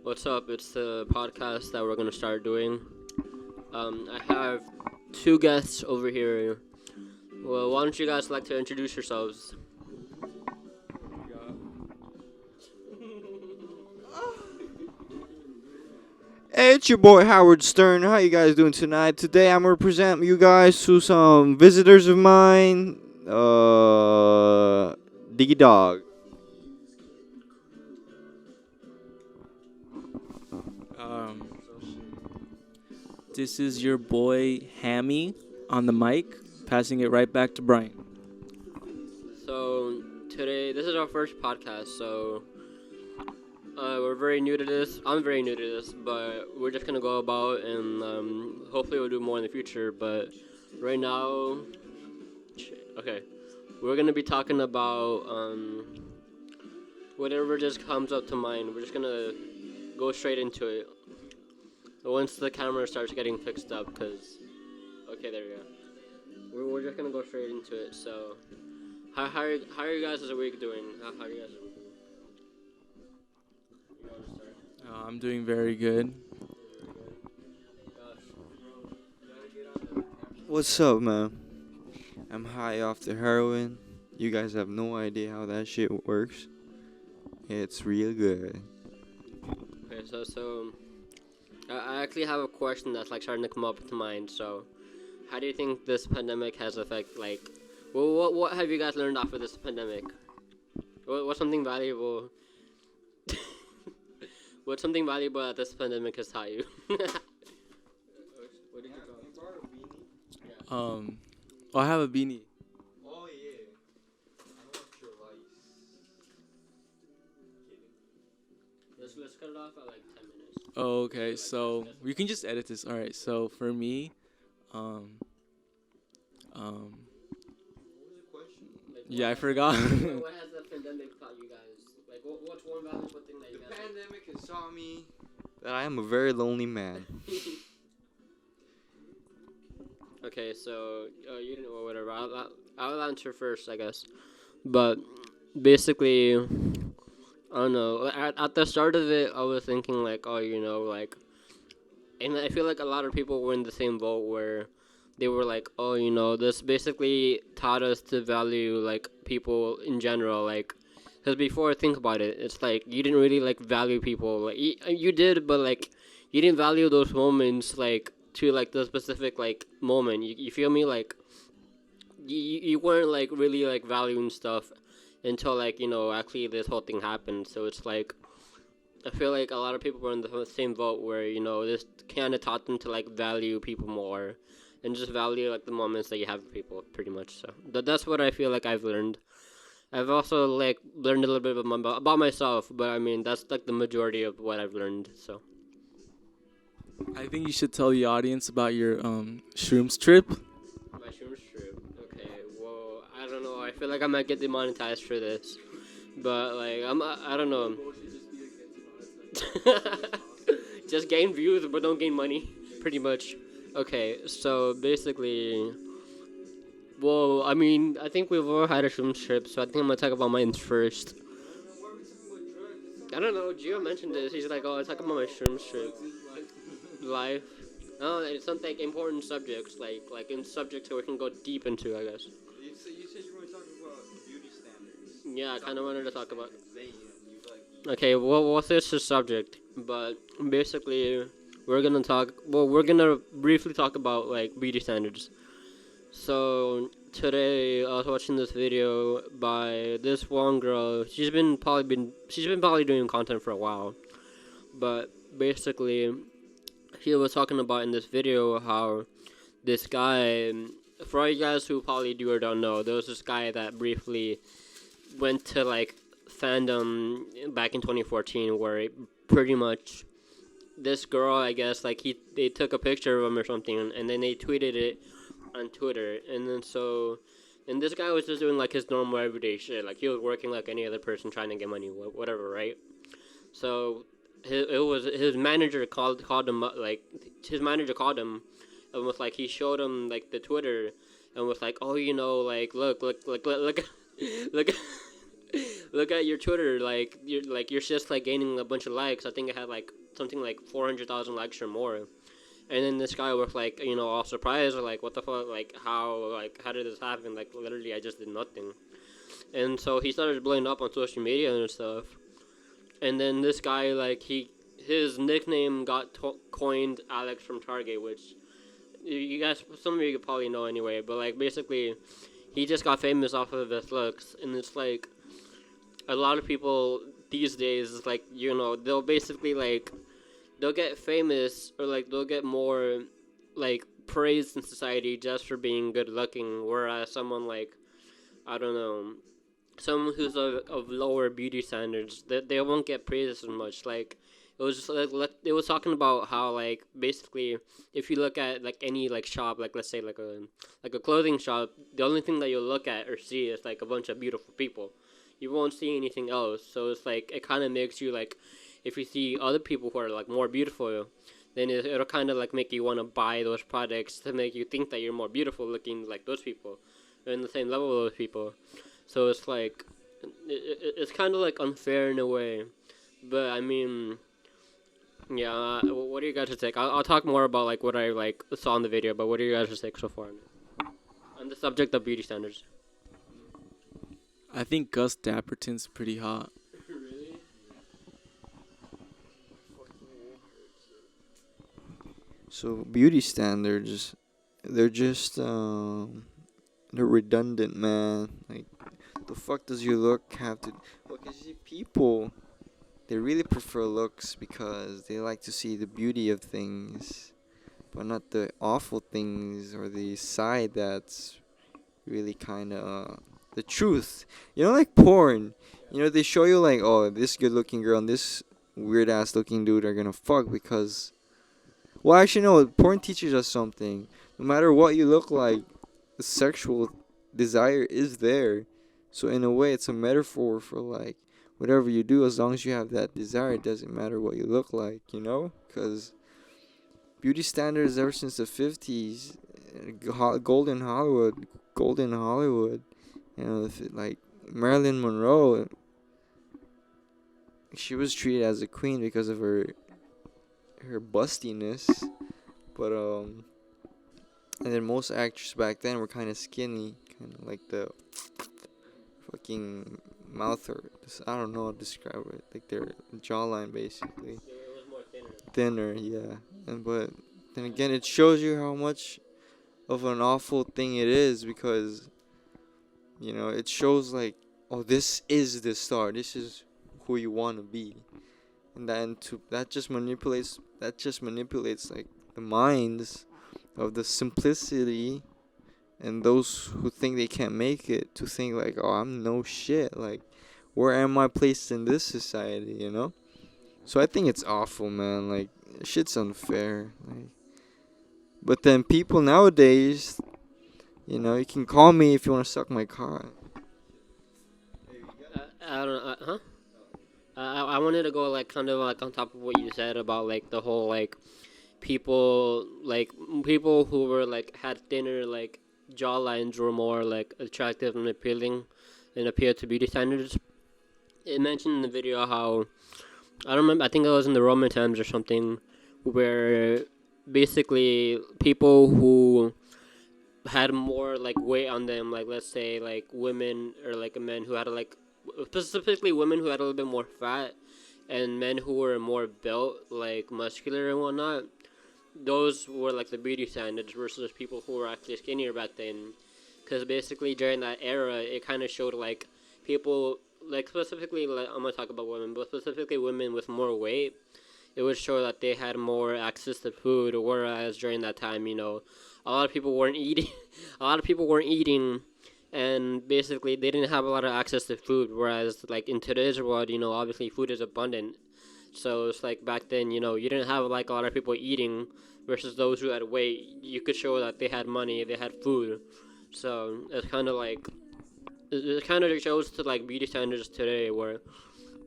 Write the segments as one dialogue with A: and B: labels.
A: What's up? It's the podcast that we're gonna start doing. I have two guests over here. Well, why don't you guys like to introduce yourselves?
B: Hey, it's your boy Howard Stern. How you guys doing tonight? Today I'm gonna present you guys to some visitors of mine. Diggy Dog.
C: Um, this is your boy Hammy on the mic, passing it right back to Brian.
A: So today, this is our first podcast. So we're very new to this. I'm very new to this, but we're just gonna go about and hopefully we'll do more in the future. But right now, okay, we're gonna be talking about whatever just comes up to mind. We're just gonna go straight into it. Once the camera starts getting fixed up, because okay, there we go. We're just gonna go straight into it. So, how are you guys this week doing? How are you guys this week doing? You wanna start?
C: I'm doing very good.
B: What's up, man? I'm high off the heroin. You guys have no idea how that shit works. It's real good.
A: Okay, so I actually have a question that's like starting to come up to mind. So, how do you think this pandemic has affected what have you guys learned off of this pandemic? What's something valuable? What's something valuable that this pandemic has taught you? What did you
C: I have a beanie.
B: Oh yeah. I want your life.
A: Let's cut it off at like 10 minutes.
C: Oh, okay, so you can just edit this. All right, so for me, yeah, I forgot.
A: What has the pandemic taught you guys? Like, what's one valuable thing that you
B: The
A: guys?
B: pandemic has taught me that I am a very lonely man.
A: Okay, so you didn't know whatever. I'll answer first, I guess. But basically, I don't know. At the start of it, I was thinking like, oh, and I feel like a lot of people were in the same boat where they were like, oh, this basically taught us to value like people in general, like. Because before, think about it, it's like you didn't really like value people. Like you did, but like you didn't value those moments like to like the specific like moment. You feel me? Like you weren't like really like valuing stuff until like actually this whole thing happened. So it's like I feel like a lot of people were in the same boat where this kind of taught them to like value people more and just value like the moments that you have with people pretty much. So that's what I feel like I've learned. I've also like learned a little bit about myself, but I mean that's like the majority of what I've learned. So
C: I think you should tell the audience about your shrooms trip.
A: my shrooms trip. Okay, well I don't know. I feel like I might get demonetized for this, but like I don't know. Just gain views, but don't gain money, pretty much. Okay, so basically. Well, I mean, I think we've all had a shroom trip, so I think I'm gonna talk about mine first. I don't know, Gio mentioned this. He's like, oh, talk about my shroom trip. Life. Oh, it's something like important subjects, like in subjects that we can go deep into, I guess.
B: You said you were going to talk about beauty standards.
A: Yeah, I kind of wanted to talk about. Okay, well, what's this subject? But basically, we're gonna briefly talk about like beauty standards. So today I was watching this video by this one girl. She's been probably doing content for a while, but basically, she was talking about in this video how this guy. For all you guys who probably do or don't know, there was this guy that briefly went to like fandom back in 2014, where pretty much this girl, I guess, like they took a picture of him or something, and then they tweeted it on Twitter, and this guy was just doing like his normal everyday shit, like he was working like any other person trying to get money, whatever, right? So his manager called him up, like his manager called him, and was like he showed him like the Twitter, and was like, oh, like look, look, look at your Twitter, like you're just like gaining a bunch of likes. I think it had like something like 400,000 likes or more. And then this guy was like, all surprised, like, what the fuck, like, how did this happen? Like, literally, I just did nothing. And so he started blowing up on social media and stuff. And then this guy, like, his nickname got coined Alex from Target, which you guys, some of you could probably know anyway. But like, basically, he just got famous off of his looks, and it's like a lot of people these days, like, they'll basically like they'll get famous or like they'll get more like praised in society just for being good looking, whereas someone like, I don't know, someone who's of lower beauty standards, they won't get praised as much. Like, it was just like it was talking about how, like, basically if you look at like any like shop, like let's say like a clothing shop, the only thing that you'll look at or see is like a bunch of beautiful people. You won't see anything else. So it's like it kind of makes you like, if you see other people who are like more beautiful, then it'll kind of like make you want to buy those products to make you think that you're more beautiful looking like those people, or in the same level of those people. So it's like it's kind of like unfair in a way, but I mean, yeah. What do you guys take? I'll talk more about like what I like saw in the video, but what do you guys take so far on the subject of beauty standards?
C: I think Gus Dapperton's pretty hot.
A: Really?
B: So beauty standards, they're just they're redundant, man. Like, the fuck does your look have to? Well, 'cause you see people, they really prefer looks because they like to see the beauty of things, but not the awful things or the side that's really kind of the truth. Like porn. They show you like, oh, this good looking girl and this weird ass looking dude are gonna fuck because. Well, actually, no. Porn teaches us something. No matter what you look like, the sexual desire is there. So in a way, it's a metaphor for like whatever you do. As long as you have that desire, it doesn't matter what you look like. Because beauty standards ever since the 50s, golden Hollywood. Like Marilyn Monroe, she was treated as a queen because of her bustiness, but and then most actors back then were kind of skinny, kind of like the fucking mouth, or I don't know how to describe it, like their jawline basically.
A: It was more
B: Thinner, yeah. But then again, it shows you how much of an awful thing it is, because it shows like, oh, this is the star, this is who you want to be, and then that just manipulates like the minds of the simplicity and those who think they can't make it, to think like, oh, I'm no shit, like, where am I placed in this society, So I think it's awful, man. Like, shit's unfair. Like, but then people nowadays, you can call me if you want to suck my cock.
A: I don't know. Huh? I wanted to go like kind of like on top of what you said about like the whole like people who were like had thinner like jawlines were more like attractive and appealing and appeared to beauty standards. It mentioned in the video how, I don't remember, I think it was in the Roman times or something, where basically people who had more like weight on them, like let's say like women or like men who had like, specifically women who had a little bit more fat, and men who were more built, like muscular and whatnot, those were like the beauty standards versus people who were actually skinnier back then. Because basically during that era, it kind of showed like people, like specifically, like, I'm going to talk about women, but specifically women with more weight, it would show that they had more access to food, whereas during that time, a lot of people weren't eating. And basically they didn't have a lot of access to food, whereas like in today's world, obviously food is abundant. So it's like back then, you didn't have like a lot of people eating, versus those who had weight. You could show that they had money, they had food. So it's kind of like, it kind of shows to like beauty standards today, where,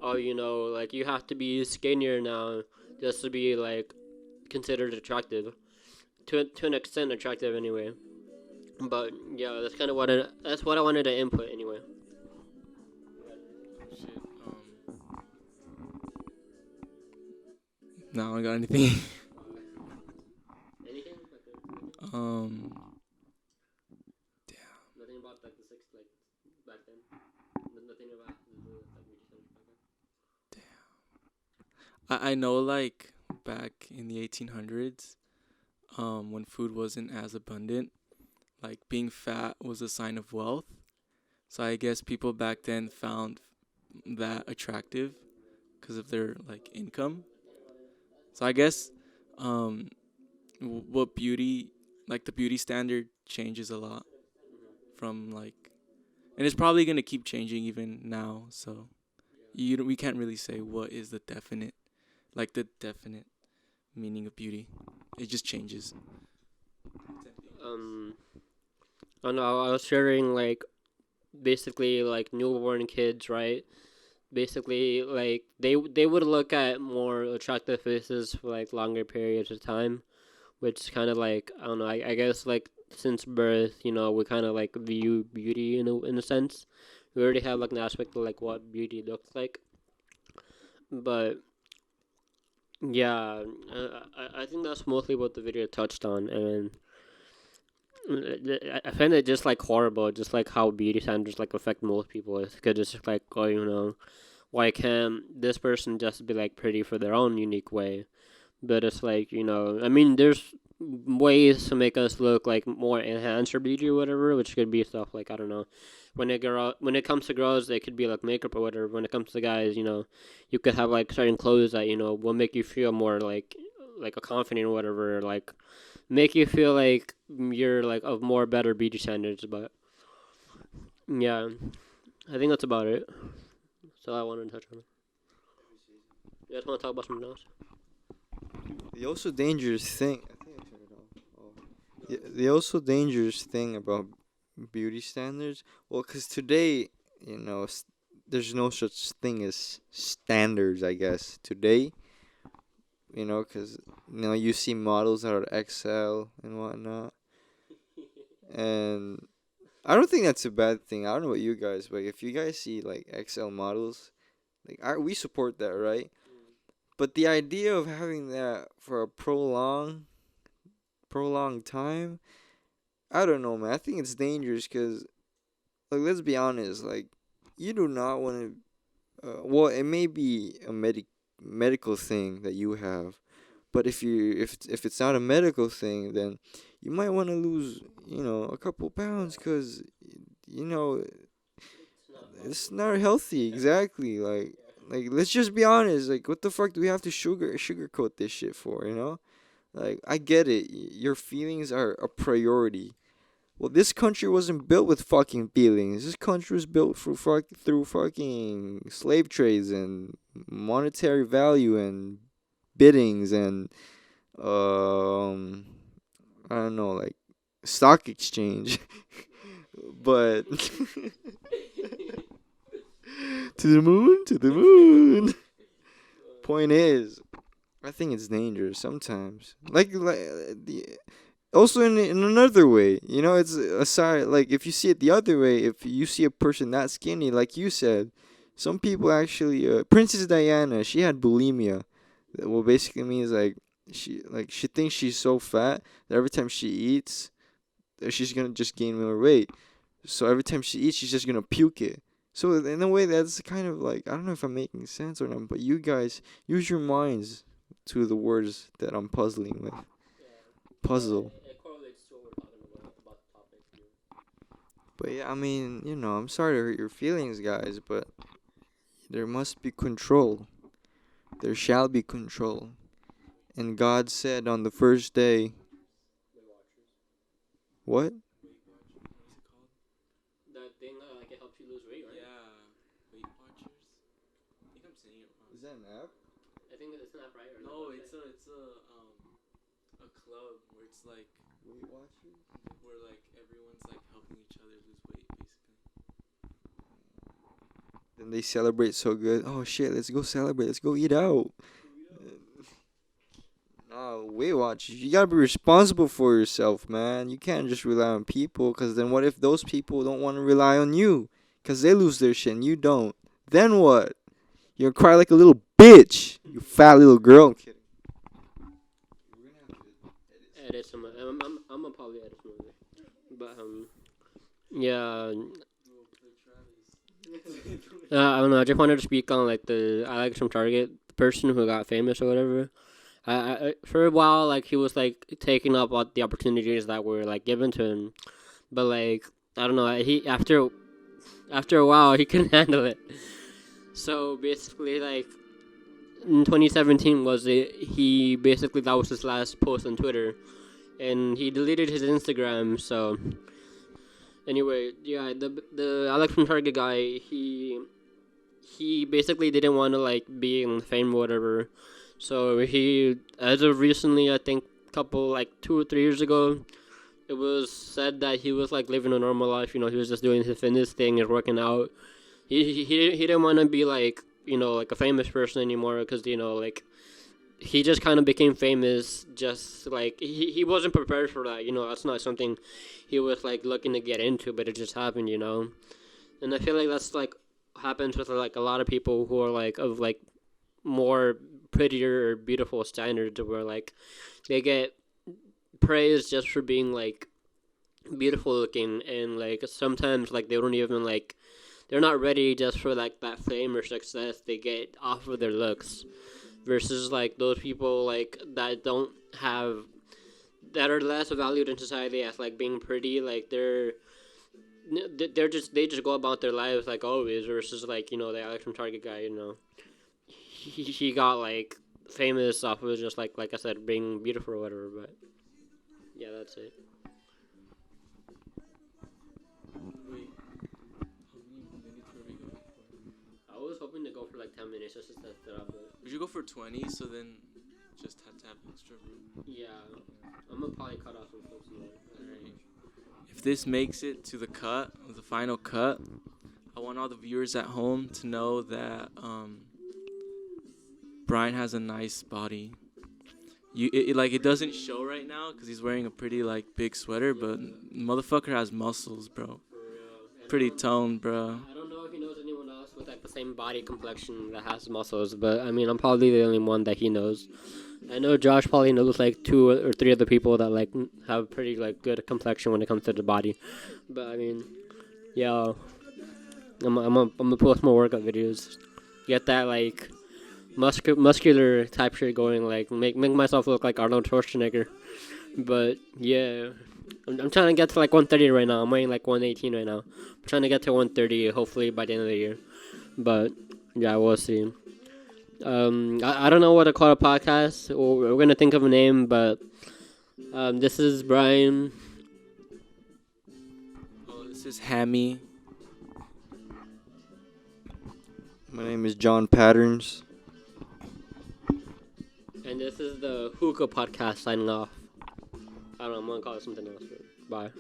A: oh, like you have to be skinnier now just to be like considered attractive, to an extent attractive anyway. But yeah, that's kind of what I wanted to input anyway.
C: No, I don't got anything.
A: Anything?
C: um,
A: Nothing about like the six like back then. Nothing about the like beauty standards back then.
C: I know like back in the 1800s, when food wasn't as abundant, like being fat was a sign of wealth. So I guess people back then found that attractive because of their like income. So I guess um what beauty, like the beauty standard changes a lot from like, and it's probably going to keep changing even now. So we can't really say what is the definite, like the definite meaning of beauty. It just changes.
A: Um, I don't know. I was sharing like basically like newborn kids, right? Basically, like they would look at more attractive faces for like longer periods of time, which kind of like I don't know. I guess like since birth, we kind of like view beauty in a sense. We already have like an aspect of like what beauty looks like, but yeah, I think that's mostly what the video touched on, and I find it just like horrible, just like how beauty standards like affect most people. It's just like, oh, why can't this person just be like pretty for their own unique way? But it's like, I mean, there's ways to make us look like more enhanced or beauty or whatever, which could be stuff like, I don't know. When it comes to girls, it could be like makeup or whatever. When it comes to guys, you could have like certain clothes that will make you feel more like a confident or whatever, like make you feel like you're like of more better beauty standards. But yeah, I think that's about it. So I wanted to touch on it. You guys want to talk about something else?
B: The also dangerous thing. I think I turned it off. The also dangerous thing about beauty standards. Well, because today, there's no such thing as standards. I guess today, because you see models that are XL and whatnot, and I don't think that's a bad thing. I don't know about you guys, but if you guys see like XL models, like we support that, right? But the idea of having that for a prolonged time, I don't know, man. I think it's dangerous because, like, let's be honest, like, you do not want to. Well, it may be a medical thing that you have, but if it's not a medical thing, then you might want to lose, a couple pounds because, you know, it's not healthy. Exactly, like let's just be honest. Like, what the fuck do we have to sugarcoat this shit for? Like, I get it. Your feelings are a priority. Well, this country wasn't built with fucking feelings. This country was built through fucking slave trades and monetary value and biddings and I don't know, like stock exchange. But to the moon, to the moon. Point is, I think it's dangerous sometimes. Like the also in another way, it's aside. Like if you see it the other way, if you see a person that skinny, like you said, some people actually. Princess Diana, she had bulimia. Well, basically means like she thinks she's so fat that every time she eats, she's gonna just gain more weight. So every time she eats, she's just gonna puke it. So in a way, that's kind of like, I don't know if I'm making sense or not, but you guys use your minds to the words that I'm puzzling with. Puzzle.
A: It correlates to what we're talking about the topic.
B: But yeah, I mean, I'm sorry to hurt your feelings, guys, but there must be control. There shall be control. And God said on the first day. What?
A: That thing, like it helps you lose weight, right?
C: Yeah, Weight Watchers. I think I'm saying it wrong.
B: Is that an app?
A: I think it's not right. Or
C: No, it's a club where it's like
B: Weight Watchers?
C: where like everyone's like helping each other lose weight, basically.
B: Then they celebrate so good. Oh shit, let's go celebrate. Let's go eat out. No, Weight Watchers. You gotta be responsible for yourself, man. You can't just rely on people, because then what if those people don't want to rely on you? Because they lose their shit and you don't. Then what? You're gonna cry like a little bitch. You fat little girl. I'm kidding.
A: Yeah. I don't know. I just wanted to speak on like the Alex from Target, the person who got famous or whatever. For a while, like he was like taking up all the opportunities that were like given to him, but like I don't know. He after a while he couldn't handle it. So basically, like in 2017 was it? He basically that was his last post on Twitter, and he deleted his Instagram. So anyway, yeah, the Alex from Target guy, he basically didn't want to like be in fame or whatever. So he, as of recently, I think couple like 2 or 3 years ago, it was said that he was like living a normal life. You know, he was just doing his fitness thing and working out. He didn't want to be like like a famous person anymore because like he just kind of became famous just like he wasn't prepared for that. That's not something he was like looking to get into, but it just happened. And I feel like that's like happens with like a lot of people who are like of like more prettier or beautiful standards where like they get praised just for being like beautiful looking, and like sometimes like they don't even like they're not ready just for like that fame or success they get off of their looks, versus like those people like that don't have that are less valued in society as like being pretty, like they just go about their lives like always, versus like the Alex from Target guy. He got like famous off of just like I said, being beautiful or whatever. But yeah, that's it.
C: Wait, how many minutes were we going for?
A: I was hoping to go for like 10 minutes just to test it out, but
C: We should go for 20, so then just have to have extra room.
A: yeah, I'm gonna probably cut off some folks more.
C: Alright. If this makes it to the cut, the final cut, I want all the viewers at home to know that Brian has a nice body. It doesn't show right now because he's wearing a pretty like big sweater, but motherfucker has muscles, bro.
A: For real.
C: Pretty toned, bro.
A: I don't know if he knows anyone else with like the same body complexion that has muscles, but I mean, I'm probably the only one that he knows. I know Josh probably knows like 2 or 3 other people that like have pretty like good complexion when it comes to the body. But I mean, yeah, I'm gonna post more workout videos. Get that like muscular type shit going. Like make myself look like Arnold Schwarzenegger. But yeah, I'm trying to get to like 130 right now. I'm weighing like 118 right now. I'm trying to get to 130 hopefully by the end of the year. But yeah, we'll see. I don't know what to call a podcast. We're gonna think of a name, but this is Brian.
C: Oh, this is Hammy.
B: My name is John Patterns.
A: And this is the Hookah Podcast signing off. I don't know, I'm gonna call it something else, but bye.